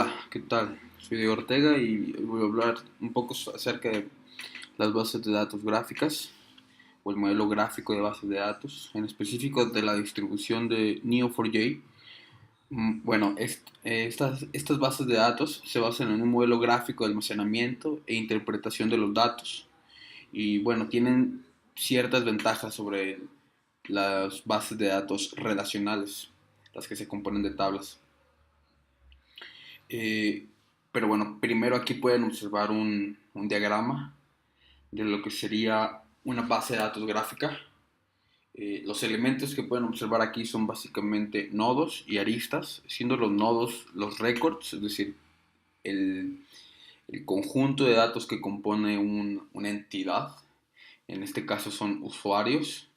Hola, ¿qué tal? Soy Diego Ortega y voy a hablar un poco acerca de las bases de datos gráficas o el modelo gráfico de bases de datos, en específico de la distribución de Neo4j. Bueno, estas bases de datos se basan en un modelo gráfico de almacenamiento e interpretación de los datos y bueno, tienen ciertas ventajas sobre las bases de datos relacionales, las que se componen de tablas. Eh, pero bueno, primero aquí pueden observar un diagrama de lo que sería una base de datos gráfica. Los elementos que pueden observar aquí son básicamente nodos y aristas, siendo los nodos los records, es decir, el, el conjunto de datos que compone una entidad. En este caso son usuarios.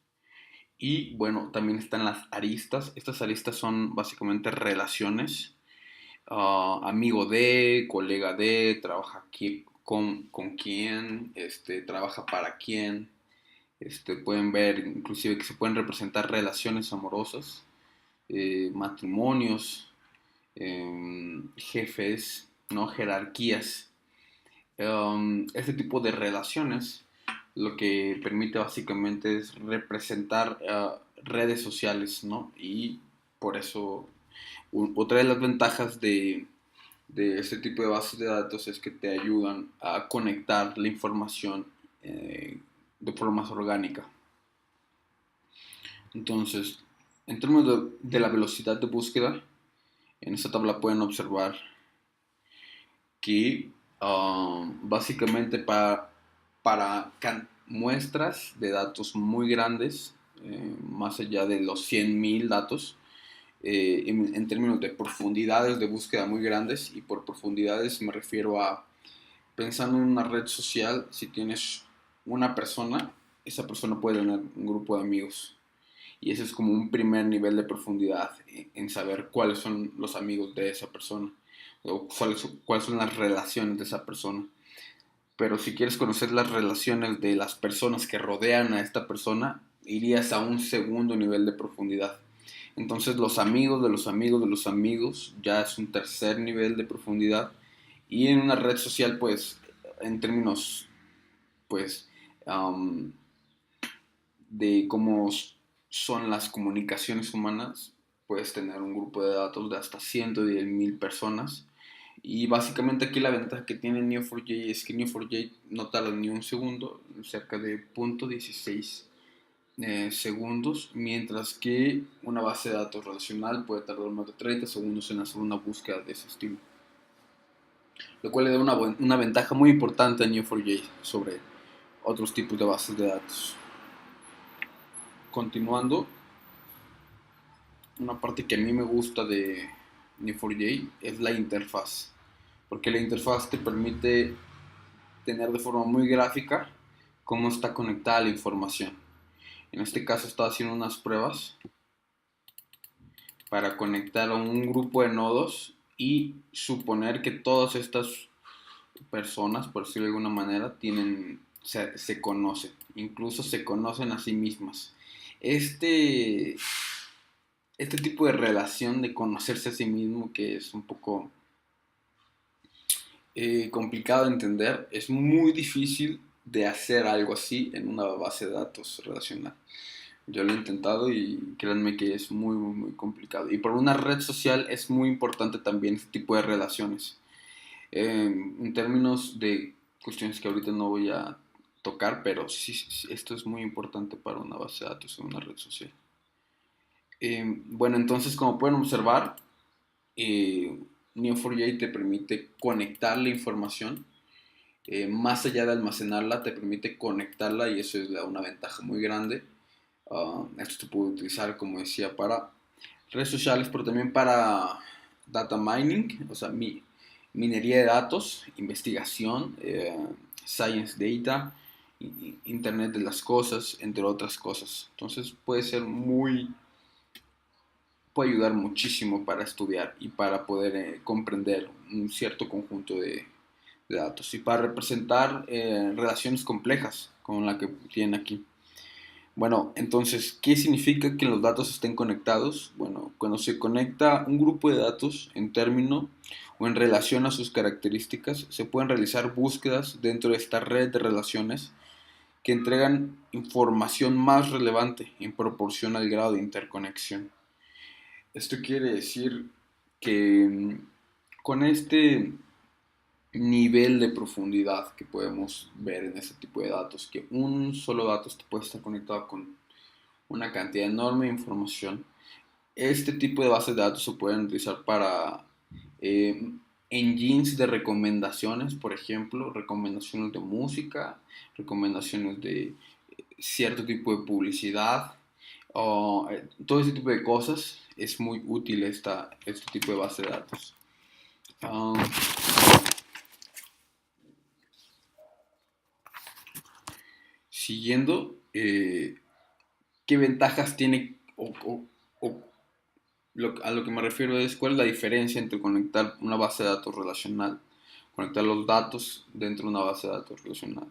Y bueno, también están las aristas. Estas aristas son básicamente relaciones, amigo de, colega de, trabaja aquí con quién, trabaja para quién. Pueden ver inclusive que se pueden representar relaciones amorosas, matrimonios, jefes, ¿no? Jerarquías. Este tipo de relaciones lo que permite básicamente es representar redes sociales, ¿no? Y por eso otra de las ventajas de este tipo de bases de datos es que te ayudan a conectar la información de forma más orgánica. Entonces, en términos de la velocidad de búsqueda, en esta tabla pueden observar que básicamente para muestras de datos muy grandes, más allá de los 100.000 datos, en términos de profundidades de búsqueda muy grandes, y por profundidades me refiero a, pensando en una red social, si tienes una persona, esa persona puede tener un grupo de amigos. Y ese es como un primer nivel de profundidad en saber cuáles son los amigos de esa persona o cuáles son las relaciones de esa persona. Pero si quieres conocer las relaciones de las personas que rodean a esta persona, irías a un segundo nivel de profundidad. Entonces los amigos de los amigos de los amigos ya es un tercer nivel de profundidad. Y en una red social, pues, en términos, pues, um, de cómo son las comunicaciones humanas, puedes tener un grupo de datos de hasta 110.000 personas. Y básicamente aquí la ventaja que tiene Neo4j es que Neo4j no tarda ni un segundo, cerca de 0.16 segundos, mientras que una base de datos relacional puede tardar más de 30 segundos en hacer una búsqueda de ese estilo. Lo cual le da una ventaja muy importante a Neo4j sobre otros tipos de bases de datos. Continuando, una parte que a mí me gusta de Neo4j es la interfaz, porque la interfaz te permite tener de forma muy gráfica cómo está conectada la información. En este caso estaba haciendo unas pruebas para conectar a un grupo de nodos y suponer que todas estas personas, por decirlo de alguna manera, se conocen, incluso se conocen a sí mismas. Este, este tipo de relación de conocerse a sí mismo, que es un poco complicado de entender, es muy difícil de hacer algo así en una base de datos relacional. Yo lo he intentado y créanme que es muy, muy, muy complicado. Y por una red social es muy importante también este tipo de relaciones. En términos de cuestiones que ahorita no voy a tocar, pero sí, sí, esto es muy importante para una base de datos en una red social. Bueno, entonces como pueden observar, eh, Neo4j te permite conectar la información, más allá de almacenarla, te permite conectarla y eso es una ventaja muy grande. Esto se puede utilizar, como decía, para redes sociales, pero también para data mining, o sea, minería de datos, investigación, science data, internet de las cosas, entre otras cosas. Entonces puede ayudar muchísimo para estudiar y para poder comprender un cierto conjunto de datos y para representar relaciones complejas como la que tienen aquí. Bueno, entonces, ¿qué significa que los datos estén conectados? Bueno, cuando se conecta un grupo de datos en término, o en relación a sus características, se pueden realizar búsquedas dentro de esta red de relaciones que entregan información más relevante en proporción al grado de interconexión. Esto quiere decir que con este nivel de profundidad que podemos ver en este tipo de datos, que un solo dato puede estar conectado con una cantidad enorme de información, este tipo de bases de datos se pueden utilizar para eh, engines de recomendaciones, por ejemplo, recomendaciones de música, recomendaciones de cierto tipo de publicidad, o todo ese tipo de cosas. Es muy útil este tipo de base de datos. Um, Siguiendo, ¿qué ventajas tiene o a lo que me refiero es cuál es la diferencia entre conectar una base de datos relacional, conectar los datos dentro de una base de datos relacional,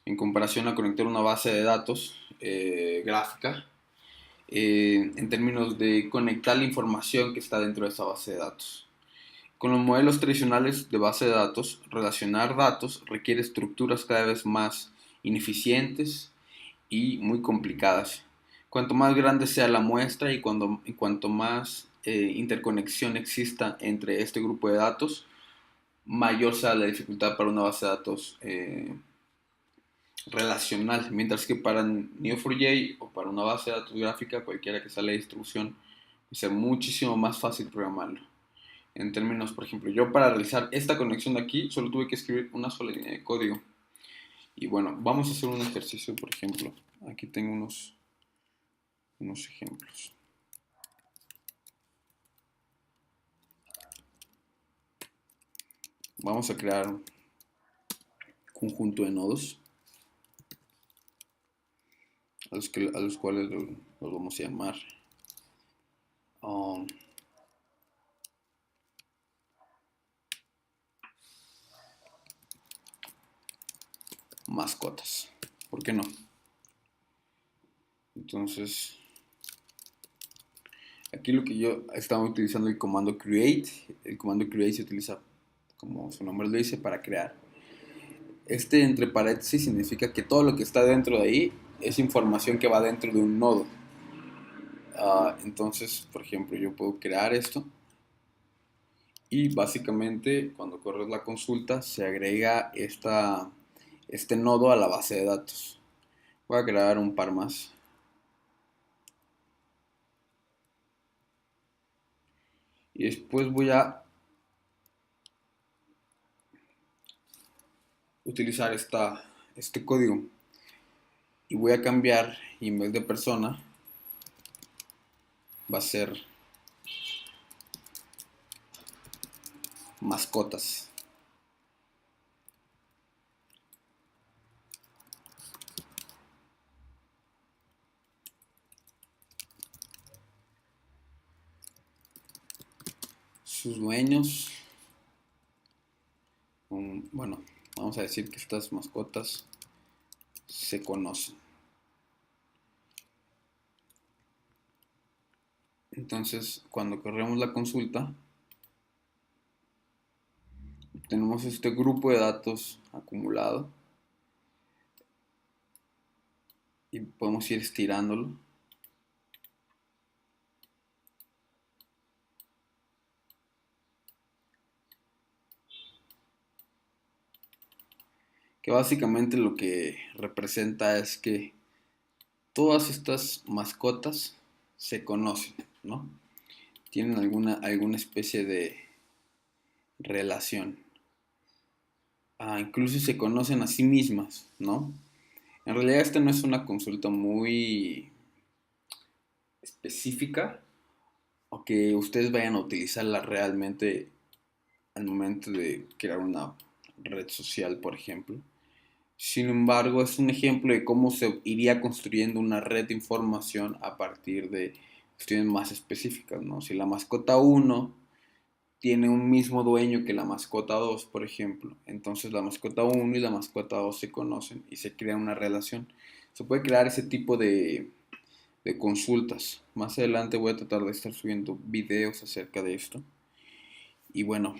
en comparación a conectar una base de datos gráfica, en términos de conectar la información que está dentro de esa base de datos? Con los modelos tradicionales de base de datos, relacionar datos requiere estructuras cada vez más ineficientes y muy complicadas. Cuanto más grande sea la muestra y cuanto más interconexión exista entre este grupo de datos, mayor será la dificultad para una base de datos relacional. Mientras que para Neo4j o para una base de datos gráfica, cualquiera que sea la distribución, va a ser muchísimo más fácil programarlo. En términos, por ejemplo, yo para realizar esta conexión de aquí solo tuve que escribir una sola línea de código. Y bueno, vamos a hacer un ejercicio, por ejemplo. Aquí tengo unos ejemplos. Vamos a crear un conjunto de nodos a los cuales los vamos a llamar um, mascotas. ¿Por qué no? Entonces, aquí lo que yo estaba utilizando el comando create. El comando create se utiliza, como su nombre lo dice, para crear. Este entre paréntesis significa que todo lo que está dentro de ahí es información que va dentro de un nodo. Entonces, por ejemplo, yo puedo crear esto y básicamente cuando corres la consulta se agrega este nodo a la base de datos. Voy a crear un par más. Y después voy a utilizar este código. Y voy a cambiar, y en vez de persona, va a ser mascotas. Sus dueños, bueno, vamos a decir que estas mascotas se conocen. Entonces, cuando corremos la consulta, tenemos este grupo de datos acumulado y podemos ir estirándolo. Que básicamente lo que representa es que todas estas mascotas se conocen, ¿no? Tienen alguna especie de relación. Incluso se conocen a sí mismas, ¿no? En realidad esta no es una consulta muy específica o que ustedes vayan a utilizarla realmente al momento de crear una red social, por ejemplo. Sin embargo, es un ejemplo de cómo se iría construyendo una red de información a partir de cuestiones más específicas, ¿no? Si la mascota uno tiene un mismo dueño que la mascota 2, por ejemplo, entonces la mascota uno y la mascota 2 se conocen y se crea una relación. Se puede crear ese tipo de consultas. Más adelante voy a tratar de estar subiendo videos acerca de esto. Y bueno,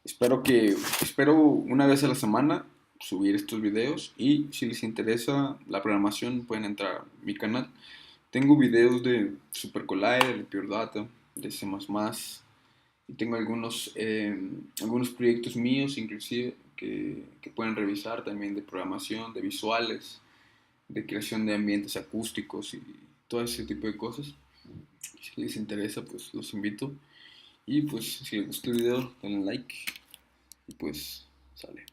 Espero una vez a la semana subir estos videos y si les interesa la programación pueden entrar a mi canal. Tengo videos de Super Collider, de Pure Data, de C++, y tengo algunos proyectos míos inclusive que pueden revisar también de programación, de visuales, de creación de ambientes acústicos y todo ese tipo de cosas. Si les interesa, pues los invito. Y pues si les gustó el video, denle like y pues sale.